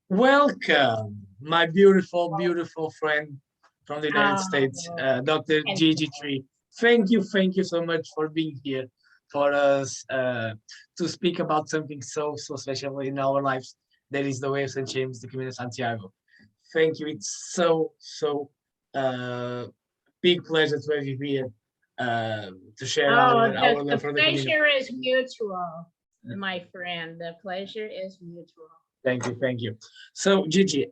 Welcome, my beautiful, beautiful friend from the United States, Oh, Dr. and Gigi Tree. Thank you so much for being here for us to speak about something so special in our lives. That is the Waves and Chains, the Camino de Santiago. Thank you. It's so uh, big pleasure to have you here to share oh, our the love for the Camino. pleasure is mutual, my friend. The pleasure is mutual. Thank you, thank you. So, Gigi,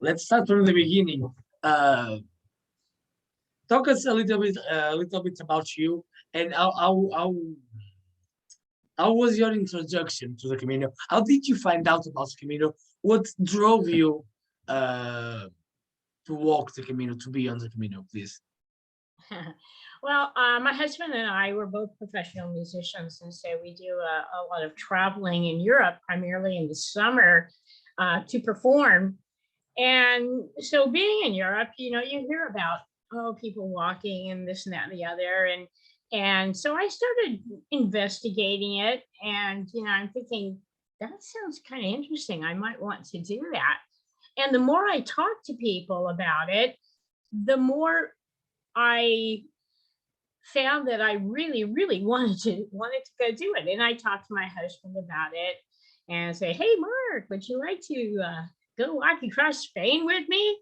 let's start from the beginning. Uh, Talk us a little bit about you and how was your introduction to the Camino? How did you find out about the Camino? What drove you uh, to walk the Camino, to be on the Camino, please? Well, my husband and I were both professional musicians, and so we do a lot of traveling in Europe, primarily in the summer, to perform. And so, being in Europe, you hear about people walking and this and that and the other, and so I started investigating it, and I'm thinking that sounds kind of interesting. I might want to do that. And the more I talked to people about it, the more I found that I really wanted to go do it. And I talked to my husband about it and say, "Hey, Mark, would you like to go walk across Spain with me?"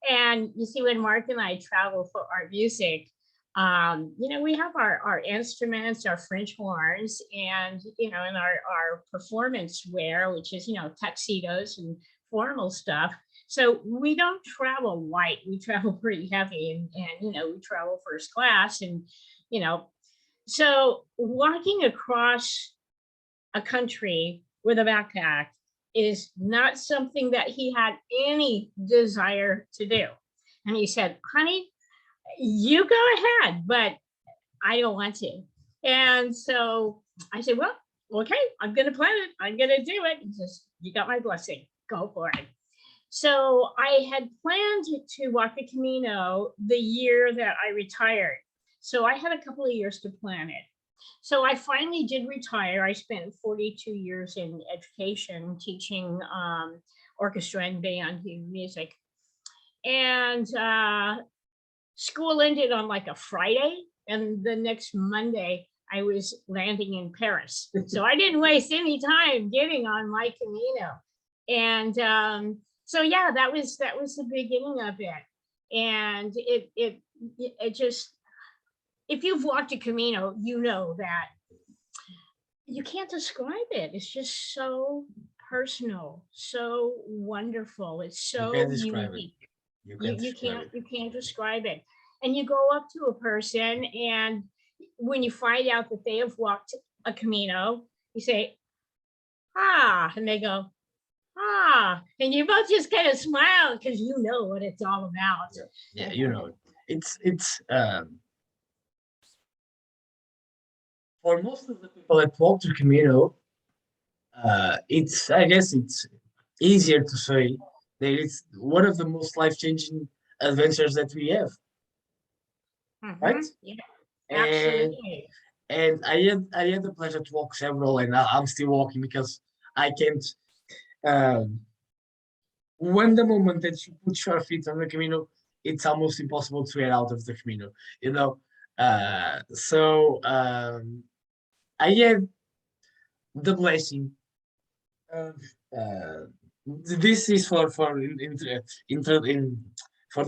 And you see, when Mark and I travel for our music, we have our instruments, our French horns, and our performance wear, which is tuxedos and formal stuff. So we don't travel light; we travel pretty heavy, and we travel first class, and you know, so walking across a country with a backpack is not something that he had any desire to do. And he said, "Honey, you go ahead, but I don't want to." And so I said, "Well, okay, I'm going to plan it. I'm going to do it." He says, "You got my blessing. Go for it." So I had planned to walk the Camino the year that I retired. So I had a couple of years to plan it. So I finally did retire. I spent 42 years in education, teaching orchestra and band music. And school ended on like a Friday. And the next Monday, I was landing in Paris. So I didn't waste any time getting on my Camino. And so yeah, that was the beginning of it. And it just, if you've walked a Camino, you know that you can't describe it. It's just so personal, so wonderful. It's You can so describe it. unique. You You can you describe can't it. you can't describe it. And you go up to a person, and when you find out that they have walked a Camino, you say, "Ah," and they go, "Ah," and you both just kind of smile because you know what it's all about. Yeah, yeah, you know, it's for most of the people that walk the Camino, it's I guess it's easier to say that it's one of the most life-changing adventures that we have, right? Yeah, And absolutely. I had the pleasure to walk several, and I'm still walking because I can't. Um, when the moment that you put your feet on the Camino, it's almost impossible to get out of the Camino. You know, I had the blessing of this is for the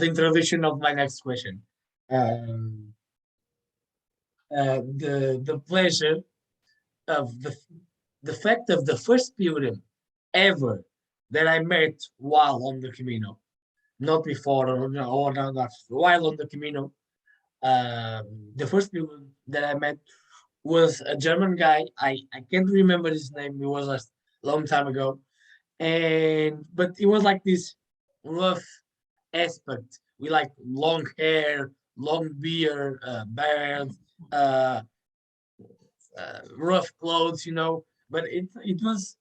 introduction of my next question. Um, the pleasure of the fact of the first pilgrim ever that I met while on the Camino, not before or not after, while on the Camino. The first pilgrim that I met was a German guy. I can't remember his name. It was a long time ago, and but it was like this rough aspect with like long hair, long beard, beard, uh, rough clothes, But it was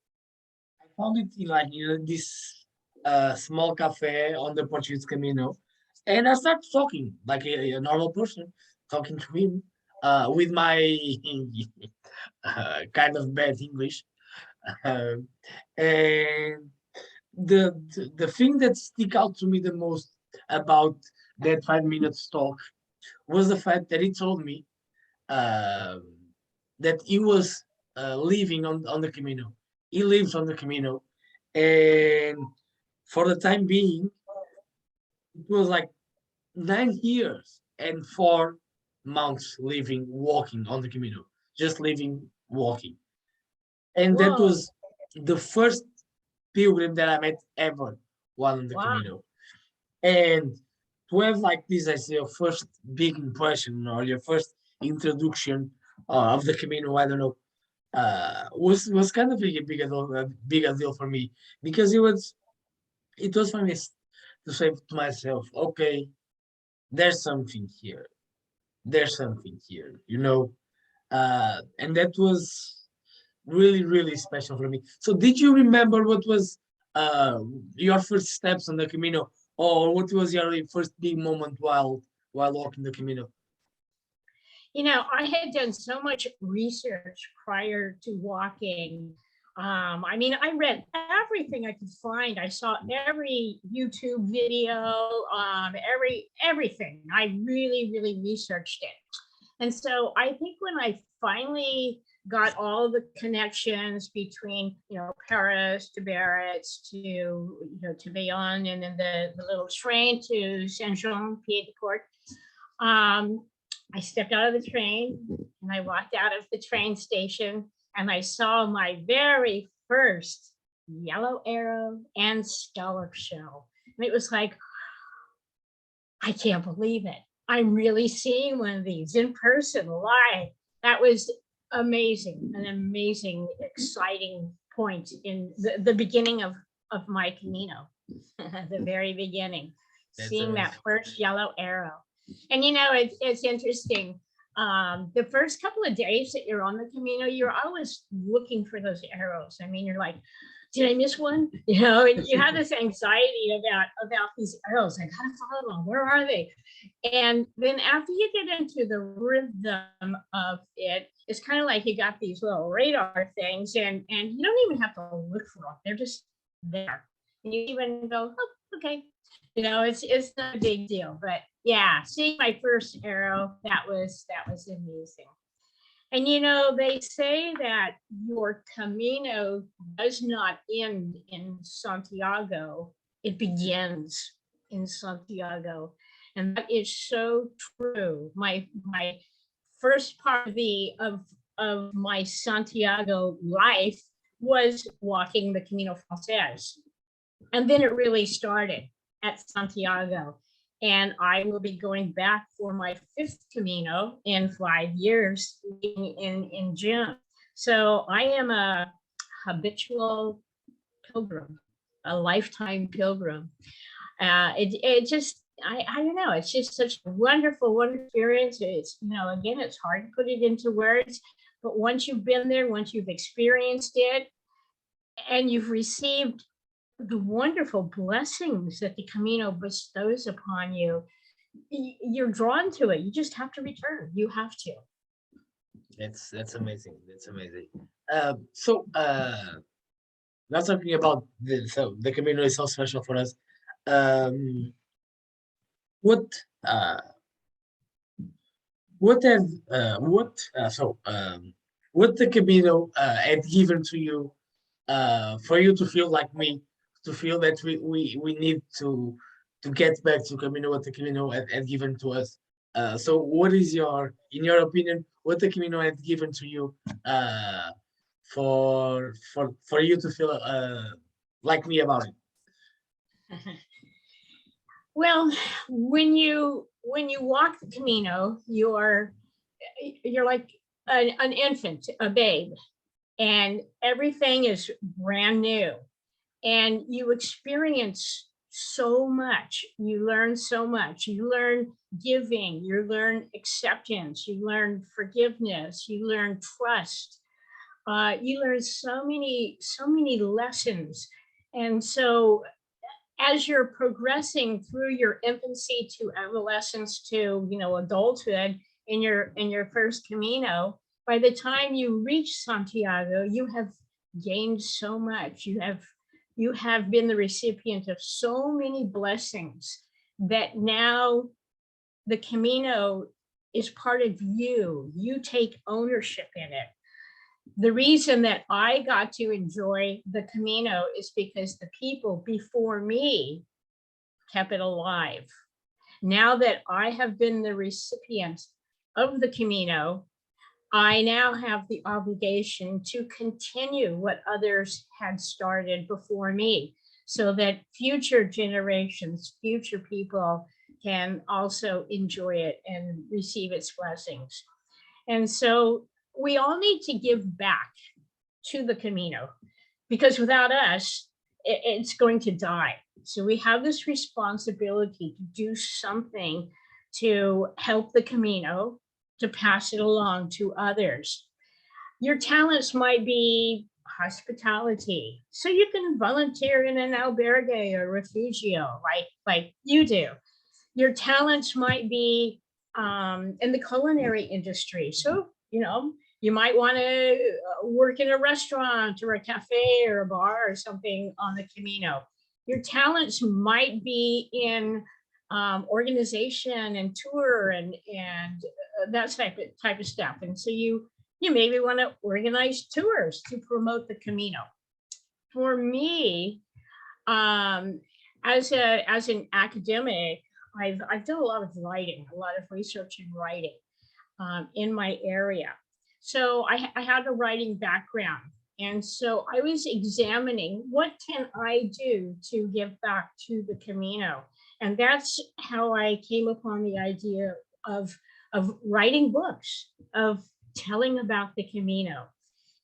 I found it in like this small cafe on the Portuguese Camino, and I started talking like a normal person, talking to him with my kind of bad English, um, and the thing that stick out to me the most about that 5 minute talk was the fact that he told me uh, that he was living on the Camino. He lives on the Camino, and for the time being, it was like 9 years and 4 months living walking on the Camino, just living walking, and that Whoa, was the first pilgrim that I met ever while on the wow. Camino. And to have like this as your first big impression or your first introduction of the Camino, I don't know, was kind of a bigger deal for me because it was for me to say to myself, okay, there's something here, there's something here, and that was really special for me. So, did you remember what was uh, your first steps on the Camino, or what was your first big moment while walking the Camino? I had done so much research prior to walking. I mean, I read everything I could find. I saw every YouTube video, everything. I really researched it. And so I think when I finally got all the connections between, Paris to Barrett's to Bayonne, and then the little train to Saint Jean Pied de Port, I stepped out of the train and I walked out of the train station and I saw my very first yellow arrow and scallop shell. And it was like, I can't believe it. I'm really seeing one of these in person live. That was amazing, an amazing, exciting point in the beginning of my Camino, the very beginning, That's seeing that amazing. first yellow arrow. And it's interesting. The first couple of days that you're on the Camino, you're always looking for those arrows. I mean, you're like, did I miss one? And you have this anxiety about these arrows. I gotta follow them. Where are they? And then after you get into the rhythm of it, it's kind of like you got these little radar things, and you don't even have to look for them. They're just there. And you even go, oh, okay. It's not a big deal. But yeah, seeing my first arrow, that was amazing. And they say that your Camino does not end in Santiago, it begins in Santiago. And that is so true. My first part of my Santiago life was walking the Camino Frances. And then it really started at Santiago. And I will be going back for my fifth Camino in 5 years in June. So I am a habitual pilgrim, a lifetime pilgrim. It just, I don't know, it's just such a wonderful experience. It's, again, it's hard to put it into words, but once you've been there, once you've experienced it, and you've received the wonderful blessings that the Camino bestows upon you, you're drawn to it. You just have to return. You have to. That's amazing. That's amazing. So now talking about the Camino is so special for us. Um, what uh, what have what so what the Camino had given to you for you to feel like me, to feel that we need to get back to Camino, what the Camino had given to us. So what is in your opinion, what the Camino had given to you for you to feel like me about it? Well, when you walk the Camino, you're like an infant, a babe, and everything is brand new. And you experience so much. You learn so much. You learn giving, you learn acceptance, you learn forgiveness, you learn trust. You learn so many lessons. And so as you're progressing through your infancy to adolescence to adulthood in your first Camino, by the time you reach Santiago, you have gained so much. You have you have been the recipient of so many blessings that now the Camino is part of you. You take ownership in it. The reason that I got to enjoy the Camino is because the people before me kept it alive. Now that I have been the recipient of the Camino, I now have the obligation to continue what others had started before me, so that future generations, future people can also enjoy it and receive its blessings. And so we all need to give back to the Camino, because without us, it's going to die. So we have this responsibility to do something to help the Camino, to pass it along to others. Your talents might be hospitality, so you can volunteer in an albergue or refugio, like you do. Your talents might be in the culinary industry, so you might want to work in a restaurant or a cafe or a bar or something on the Camino. Your talents might be in organization and tour and that type of stuff. And so you maybe want to organize tours to promote the Camino. For me, as an academic, I've done a lot of writing, a lot of research and writing in my area. So I had a writing background. And so I was examining, what can I do to give back to the Camino? And that's how I came upon the idea of writing books, of telling about the Camino.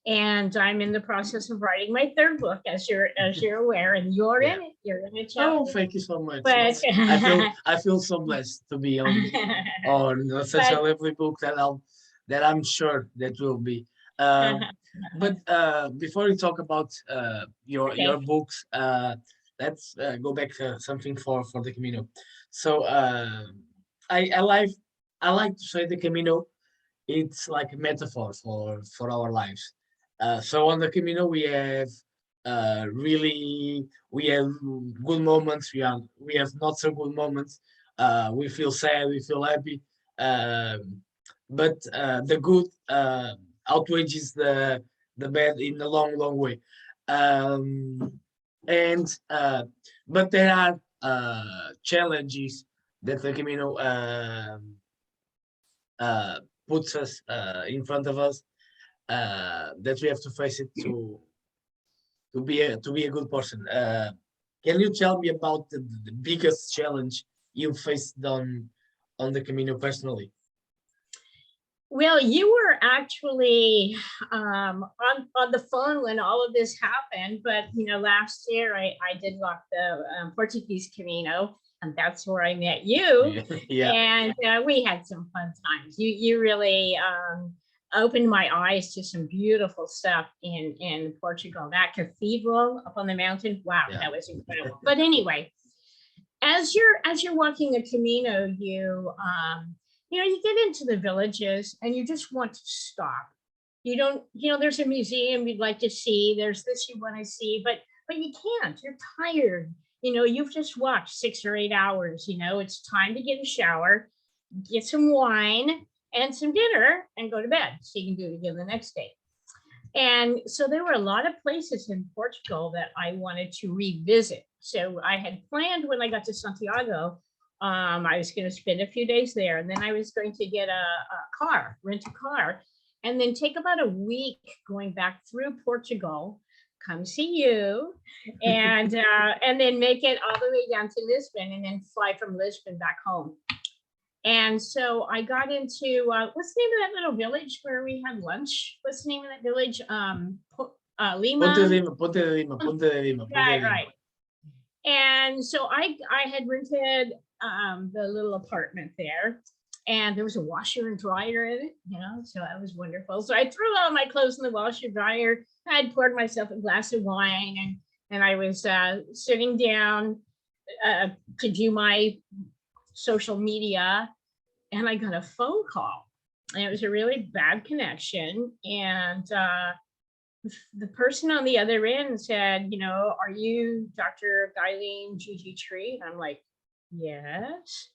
And I'm in the process of writing my third book, as you're aware, and you're in it. You're in a chapter. Oh, thank you so much. But I feel so blessed to be on such a lovely book that I'm sure that will be. But before we talk about your books, let's go back to something for the Camino. So I like to say the Camino, it's like a metaphor for our lives. So on the Camino we have good moments. We have not so good moments. We feel sad. We feel happy. But the good outweighs the bad in a long way. And but there are challenges that the Camino puts us in front of us, that we have to face it to be a good person. Can you tell me about the biggest challenge you faced on the Camino personally? Well, you were actually on the phone when all of this happened, but last year I did walk the Portuguese Camino, and that's where I met you. Yeah. And we had some fun times. You really opened my eyes to some beautiful stuff in Portugal. That cathedral up on the mountain, wow, Yeah. that was incredible. But anyway, as you're walking the Camino, you get into the villages and you just want to stop. You don't, there's a museum you'd like to see, there's this you want to see, but you can't. You're tired. You've just walked 6 or 8 hours. It's time to get a shower, get some wine and some dinner, and go to bed so you can do it again the next day. And so there were a lot of places in Portugal that I wanted to revisit. So I had planned, when I got to Santiago, I was going to spend a few days there, and then I was going to get rent a car, and then take about a week going back through Portugal, come see you, and then make it all the way down to Lisbon, and then fly from Lisbon back home. And so I got into what's the name of that little village where we had lunch? What's the name of that village? Lima. Ponte de Lima. Right. And so I had rented the little apartment there, and there was a washer and dryer in it, so that was wonderful. So I threw all my clothes in the washer dryer. I had poured myself a glass of wine, and I was sitting down to do my social media, and I got a phone call, and it was a really bad connection, and the person on the other end said, you know, are you Dr. Gigi Tree? And I'm like, yes.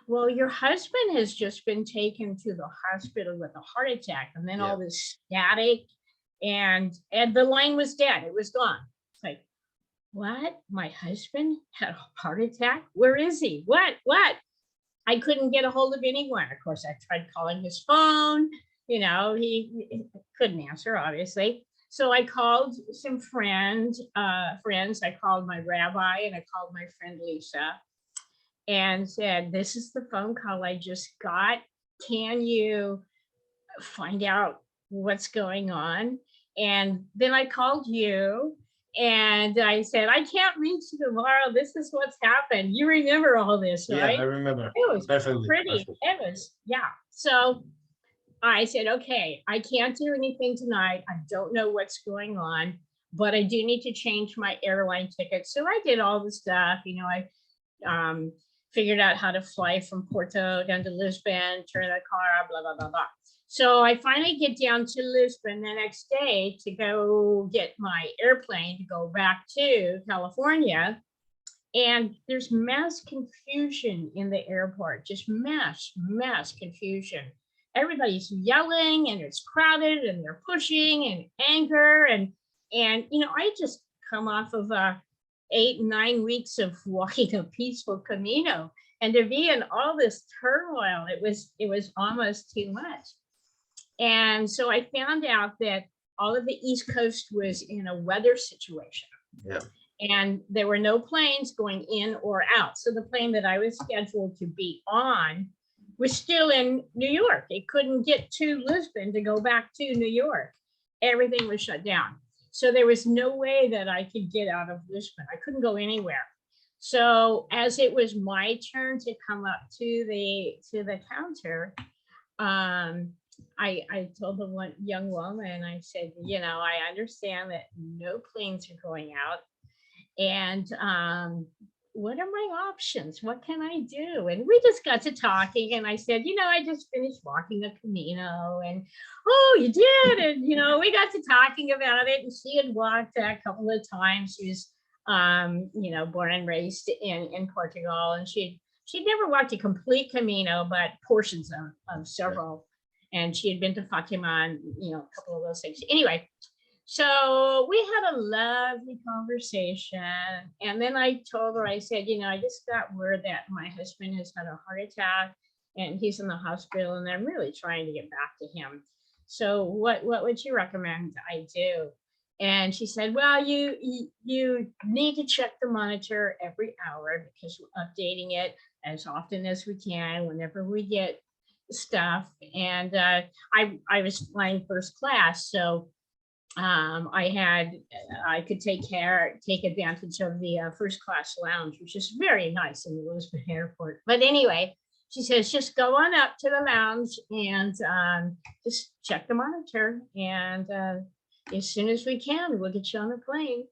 Well, your husband has just been taken to the hospital with a heart attack, and then all this static, and the line was dead. It was gone. It's like, what? My husband had a heart attack? Where is he? What? I couldn't get a hold of anyone. Of course, I tried calling his phone. You know, he couldn't answer, obviously. So I called some friends. I called my rabbi and I called my friend Lisa and said, this is the phone call I just got. Can you find out what's going on? And then I called you and I said, I can't reach you tomorrow. This is what's happened. You remember all this, right? Yeah, I remember. It was Perfectly. pretty. It was, yeah. So I said, okay, I can't do anything tonight. I don't know what's going on, but I do need to change my airline ticket. So I did all the stuff. You know, I figured out how to fly from Porto down to Lisbon, turn the car, blah, blah, blah, blah. So I finally get down to Lisbon the next day to go get my airplane to go back to California. And there's mass confusion in the airport, just mass confusion. Everybody's yelling and it's crowded and they're pushing and anger. And you know, I just come off of 8-9 weeks of walking a peaceful Camino, and to be in all this turmoil, it was almost too much. And so I found out that all of the East Coast was in a weather situation. Yeah. And there were no planes going in or out. So the plane that I was scheduled to be on was still in New York. It couldn't get to Lisbon to go back to New York. Everything was shut down. So there was no way that I could get out of Lisbon. I couldn't go anywhere. So as it was my turn to come up to the counter, I told the one young woman, I said, you know, I understand that no planes are going out. And what are my options? What can I do? And we just got to talking, and I said, you know, I just finished walking the Camino. And oh, you did? And you know, we got to talking about it, and she had walked a couple of times. She was you know, born and raised in Portugal, and she'd never walked a complete Camino, but portions of several. And she had been to Fatima and, you know, a couple of those things. Anyway, so we had a lovely conversation. And then I told her, I said, you know, I just got word that my husband has had a heart attack and he's in the hospital, and I'm really trying to get back to him. So what would you recommend I do? And she said, well, you need to check the monitor every hour, because we're updating it as often as we can whenever we get stuff. And I was flying first class, so I could take advantage of the first class lounge, which is very nice in the Lisbon airport. But anyway, she says, just go on up to the lounge and just check the monitor, and as soon as we can, we'll get you on the plane.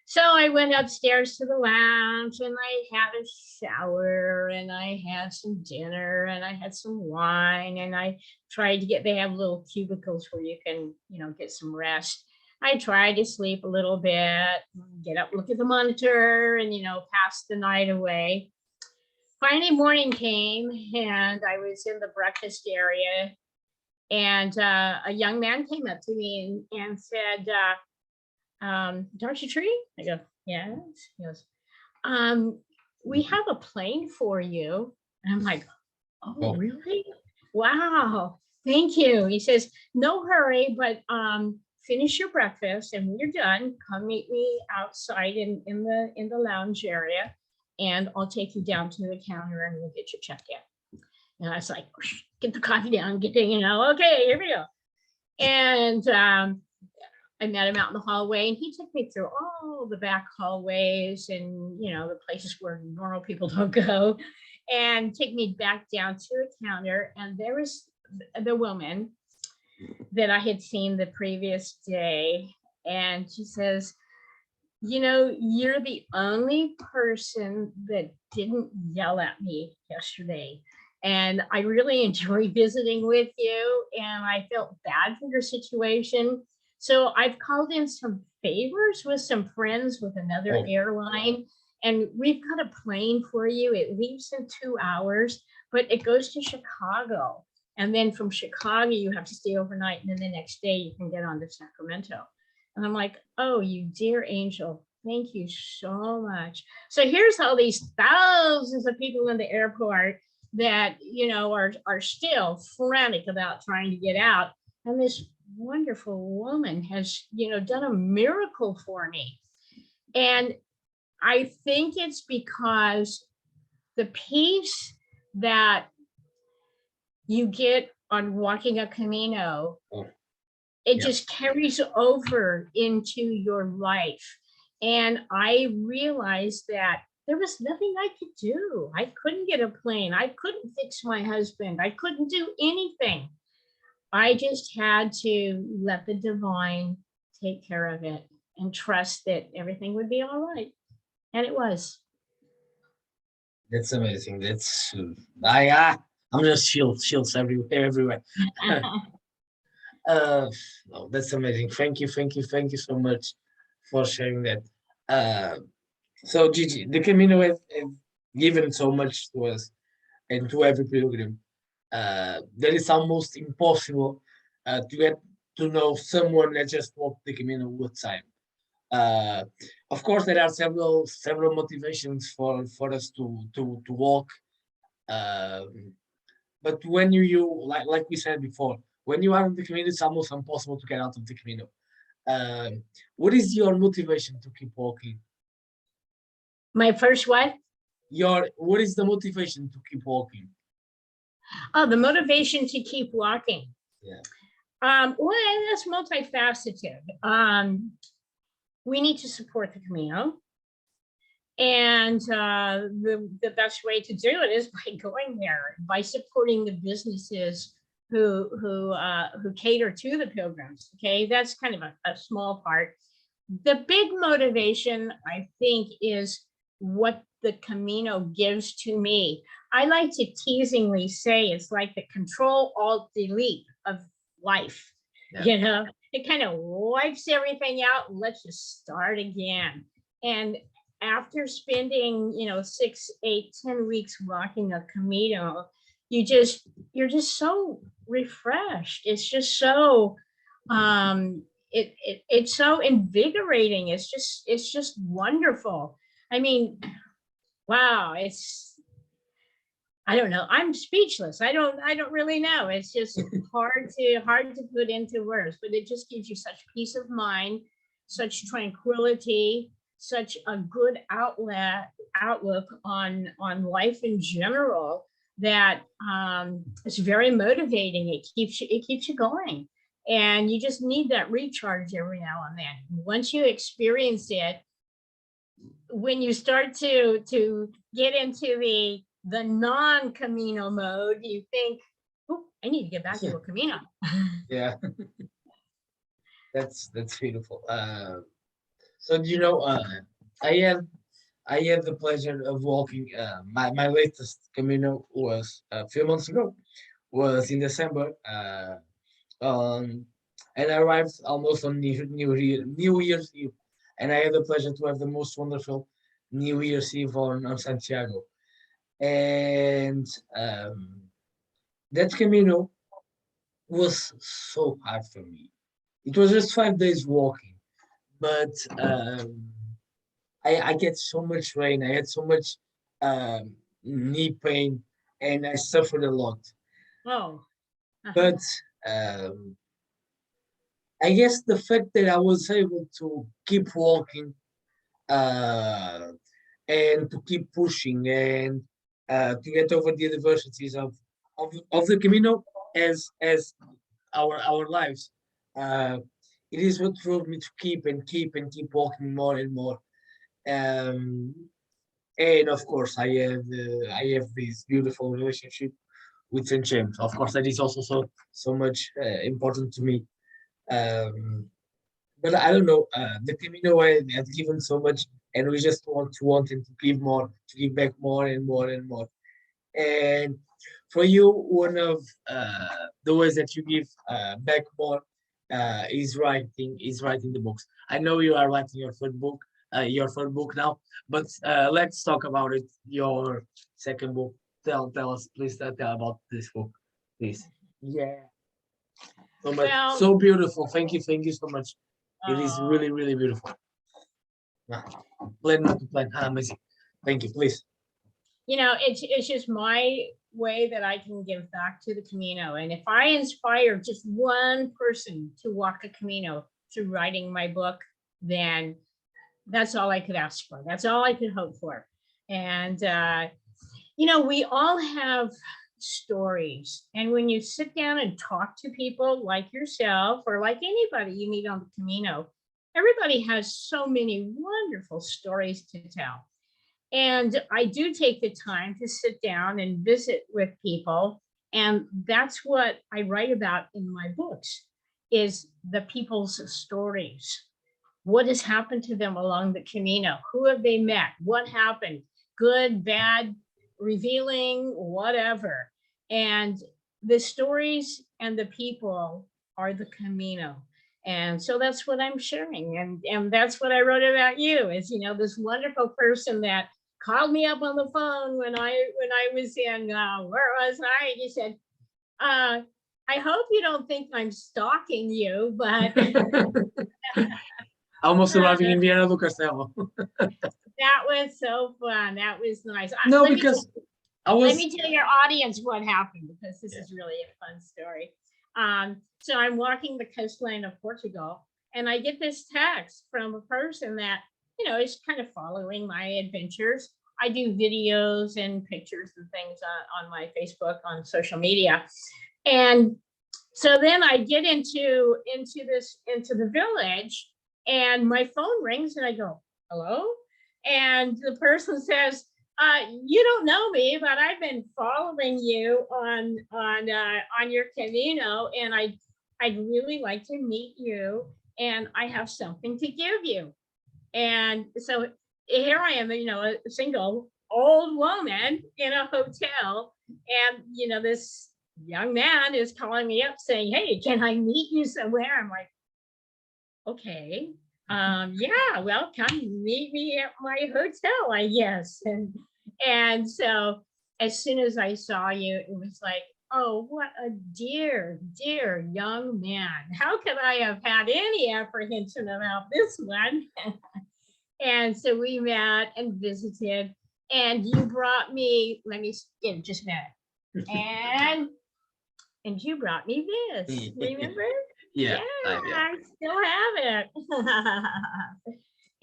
So I went upstairs to the lounge, and I had a shower, and I had some dinner, and I had some wine, and I tried to they have little cubicles where you can, you know, get some rest. I tried to sleep a little bit, get up, look at the monitor, and, you know, pass the night away. Finally, morning came, and I was in the breakfast area, and a young man came up to me and said, Dr. Tree? I go, yes. He goes, we have a plane for you. And I'm like, oh, really? Wow, thank you. He says, no hurry, but finish your breakfast, and when you're done, come meet me outside in the lounge area, and I'll take you down to the counter and we'll get you checked in. And I was like, get the coffee down, get the, you know, okay, here we go. And I met him out in the hallway, and he took me through all the back hallways and, you know, the places where normal people don't go, and take me back down to a counter. And there was the woman that I had seen the previous day. And she says, you know, you're the only person that didn't yell at me yesterday. And I really enjoyed visiting with you. And I felt bad for your situation. So I've called in some favors with some friends with another Oh, airline, and we've got a plane for you. It leaves in 2 hours, but it goes to Chicago. And then from Chicago, you have to stay overnight. And then the next day, you can get on to Sacramento. And I'm like, oh, you dear angel, thank you so much. So here's all these thousands of people in the airport that, you know, are still frantic about trying to get out. And this wonderful woman has, you know, done a miracle for me. And I think it's because the peace that you get on walking a Camino, oh, it yeah. just carries over into your life. And I realized that there was nothing I could do. I couldn't get a plane. I couldn't fix my husband. I couldn't do anything. I just had to let the divine take care of it and trust that everything would be all right. And it was. That's amazing. That's I'm just chills everywhere. Uh, no, that's amazing. Thank you so much for sharing that. Uh, so Gigi, the Camino has given so much to us and to every pilgrim. That is almost impossible to get to know someone that just walked the Camino with time. Uh, of course, there are several motivations for us to walk. Um, but when like we said before, when you are in the Camino, it's almost impossible to get out of the Camino. Um, what is your motivation to keep walking? My first what? What is the motivation to keep walking? Oh, the motivation to keep walking. Yeah. Well, that's multifaceted. We need to support the Camino. And the best way to do it is by going there, by supporting the businesses who cater to the pilgrims. Okay, that's kind of a small part. The big motivation, I think, is what the Camino gives to me. I like to teasingly say it's like the Control Alt Delete of life. Yeah. You know, it kind of wipes everything out and lets you start again. And after spending, you know, 6, 8, 10 weeks walking a Camino, you're just so refreshed. It's just so it's so invigorating. It's just wonderful. I mean, wow, I don't know. I'm speechless. I don't really know. It's just hard to put into words, but it just gives you such peace of mind, such tranquility, such a good outlook on life in general that it's very motivating. It keeps you going. And you just need that recharge every now and then. Once you experience it, when you start to get into the non-Camino mode, you think, oh, I need to get back to a Camino. Yeah, that's beautiful. So you know, I had I had the pleasure of walking. My latest Camino was a few months ago. Was in December. And I arrived almost on New Year's Eve, and I had the pleasure to have the most wonderful New Year's Eve on Santiago. And that Camino was so hard for me. It was just 5 days walking, but I get so much rain. I had so much knee pain, and I suffered a lot. Oh, But um, I guess the fact that I was able to keep walking uh, and to keep pushing and to get over the adversities of the Camino as our lives. Uh, it is what drove me to keep walking more and more. Um, and of course, I have this beautiful relationship with Saint James. Of course, that is also so much important to me. Um, but I don't know. The Camino has given so much, and we just want him to give more, to give back more and more and more. And for you, one of the ways that you give back more He's writing the books. I know you are writing your third book now, but let's talk about it. Your second book. Tell us, please tell about this book, please. Yeah. So much, Well, so beautiful. Thank you so much. It is uh, really, really beautiful. Plan not to plan. Amazing. Thank you, please. it's just my way that I can give back to the Camino. And if I inspire just one person to walk a Camino through writing my book, then that's all I could ask for. That's all I could hope for. And, we all have stories. And when you sit down and talk to people like yourself or like anybody you meet on the Camino, everybody has so many wonderful stories to tell. And I do take the time to sit down and visit with people. And that's what I write about in my books is the people's stories. What has happened to them along the Camino? Who have they met? What happened? Good, bad, revealing, whatever. And the stories and the people are the Camino. And so that's what I'm sharing. And that's what I wrote about you is, this wonderful person that called me up on the phone when I was in, where was I? He said, I hope you don't think I'm stalking you, but Almost arriving in Viana do Castelo. that was so fun. That was nice. No, because let me tell your audience what happened because this is really a fun story. So I'm walking the coastline of Portugal and I get this text from a person that, is kind of following my adventures. I do videos and pictures and things on my Facebook, on social media. And so then I get into the village and my phone rings and I go, hello? And the person says, you don't know me, but I've been following you on your Camino, and I'd really like to meet you, and I have something to give you. And so here I am, a single old woman in a hotel, and this young man is calling me up saying, hey, can I meet you somewhere? I'm like, okay. Yeah, well, come meet me at my hotel, I guess. And so as soon as I saw you, it was like, oh, what a dear, dear young man. How could I have had any apprehension about this one? And so we met and visited, and you brought me, let me get just a minute. And you brought me this, remember? Yeah, I still have it.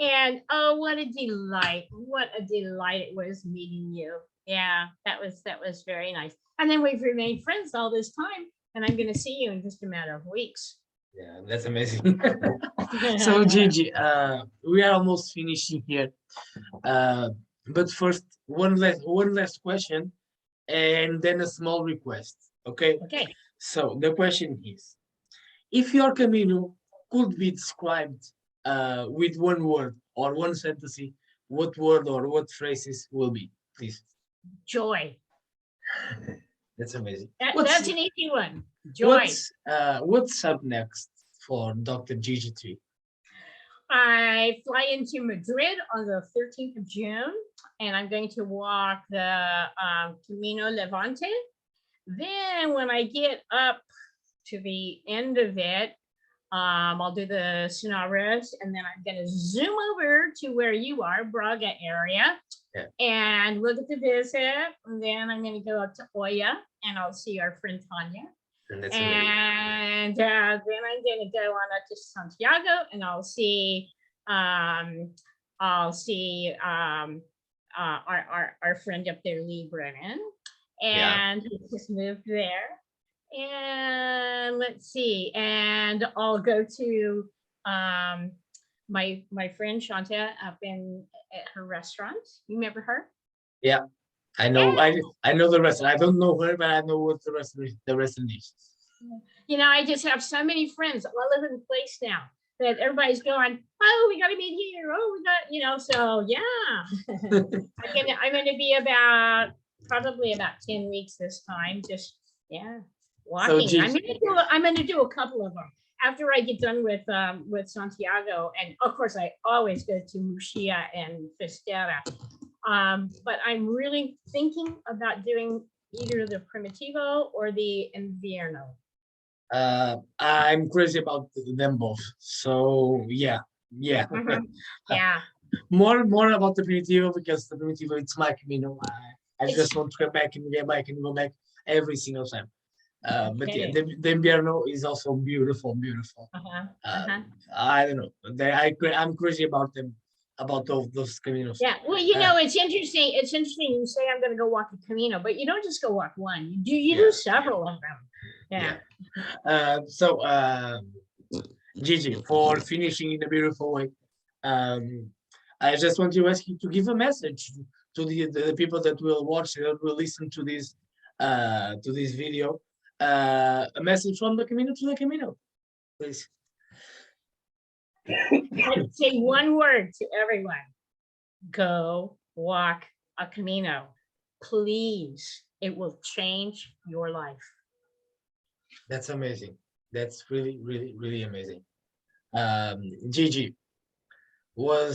And oh, what a delight. What a delight it was meeting you. Yeah, that was very nice. And then we've remained friends all this time, and I'm going to see you in just a matter of weeks. Yeah, that's amazing. So Gigi, we are almost finishing here. But first, one last question, and then a small request. Okay. Okay. So the question is, if your Camino could be described with one word or one sentence, what word or what phrases will be, please? Joy. That's amazing. That's an easy one. Joy. What's up next for Dr. Gigi Tree? I fly into Madrid on the 13th of June, and I'm going to walk the Camino Levante. Then when I get up to the end of it, I'll do the Sonares, and then I'm going to zoom over to where you are, Braga area, and look at the visit. And then I'm going to go up to Oya, and I'll see our friend Tanya. And then I'm going to go on up to Santiago, and I'll see our friend up there, Lee Brennan, and he just moved there. And let's see, and I'll go to my friend Shanta up at her restaurant. You remember her? Yeah, I know. Yeah. I know the restaurant. I don't know her, but I know what the restaurant is. I just have so many friends all over the place now that everybody's going, oh, we got to meet here. Oh, we got, so yeah. I'm gonna be probably about 10 weeks this time. Just walking. So I'm gonna do a couple of them. after I get done with Santiago, and of course I always go to Muxia and Festera, but I'm really thinking about doing either the Primitivo or the Invierno. I'm crazy about them both. So yeah. Yeah. More about the Primitivo, because the Primitivo, it's my Camino. I It's- just want to get back and go back every single time. But yeah, Okay. the Invierno is also beautiful. I don't know. I'm crazy about them, about those Caminos. Yeah. Well, you know, it's interesting. It's interesting. You say I'm going to go walk a Camino, but you don't just go walk one. You do several of them. Yeah. So Gigi, for finishing in a beautiful way, I just want to ask you to give a message to the people that will watch, that will listen to this video, a message from the Camino to the Camino, please. I'd say one word to everyone: go walk a Camino, please. It will change your life. That's amazing. That's really, really, really amazing. Gigi was